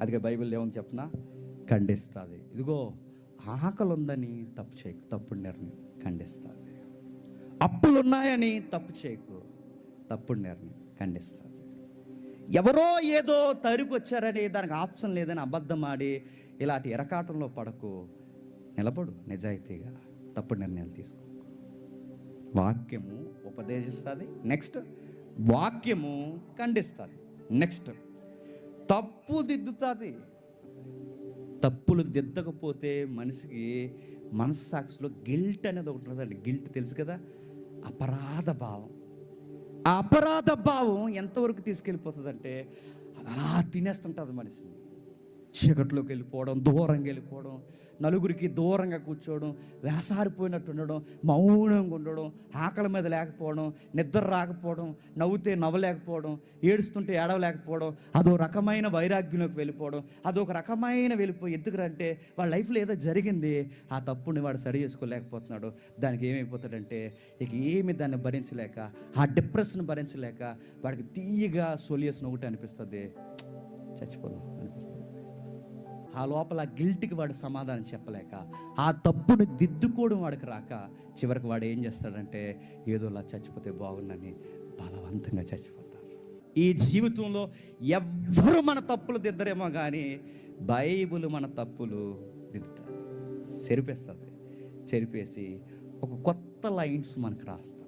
అదిగా బైబిల్ ఏమని చెప్పనా, ఖండిస్తుంది. ఇదిగో ఆకలి ఉందని తప్పు చేయకు, తప్పుడు నిర్ణయం ఖండిస్తుంది. అప్పులు ఉన్నాయని తప్పు చేయకు, తప్పుడు నిర్ణయం ఖండిస్తుంది. ఎవరో ఏదో తరుగు వచ్చారని దానికి ఆప్షన్ లేదని అబద్ధం ఆడి ఇలాంటి ఎరకాటంలో పడకు. నిలబడు నిజాయితీగా, తప్పుడు నిర్ణయాలు తీసుకో. వాక్యము ఉపదేశిస్తుంది, నెక్స్ట్ వాక్యము ఖండిస్తుంది, నెక్స్ట్ తప్పు దిద్దుతుంది. తప్పులు దిద్దకపోతే మనిషికి మనస్సాక్షిలో గిల్ట్ అనేది ఒకటి ఉంటుందండి. గిల్ట్ తెలుసు కదా, అపరాధ భావం. ఆ అపరాధ భావం ఎంతవరకు తీసుకెళ్ళిపోతుందంటే అలా తినేస్తుంటుంది మనిషిని. చీకట్లోకి వెళ్ళిపోవడం, దూరంగా వెళ్ళిపోవడం, నలుగురికి దూరంగా కూర్చోవడం, వేసారిపోయినట్టు ఉండడం, మౌనంగా ఉండడం, ఆకలి మీద లేకపోవడం, నిద్ర రాకపోవడం, నవ్వుతే నవ్వలేకపోవడం, ఏడుస్తుంటే ఏడవలేకపోవడం, అదో రకమైన వైరాగ్యంలోకి వెళ్ళిపోవడం, అదొక రకమైన వెళ్ళిపోయి. ఎందుకంటే వాళ్ళ లైఫ్లో ఏదో జరిగింది, ఆ తప్పుని వాడు సరి చేసుకోలేకపోతున్నాడు. దానికి ఏమైపోతాడంటే ఇక ఏమి దాన్ని భరించలేక, ఆ డిప్రెషన్ భరించలేక వాడికి తీయగా సొల్యూషన్ ఒకటి అనిపిస్తుంది, చచ్చిపోదాం అనిపిస్తుంది. ఆ లోపల గిల్ట్కి వాడు సమాధానం చెప్పలేక, ఆ తప్పును దిద్దుకోవడం వాడికి రాక, చివరికి వాడు ఏం చేస్తాడంటే ఏదోలా చచ్చిపోతే బాగుందని బలవంతంగా చచ్చిపోతారు. ఈ జీవితంలో ఎవ్వరు మన తప్పులు దిద్దరేమో కానీ బైబిల్ మన తప్పులు దిద్దుతారు, చెరిపేస్తుంది. చెరిపేసి ఒక కొత్త లైన్స్ మనకు రాస్తుంది.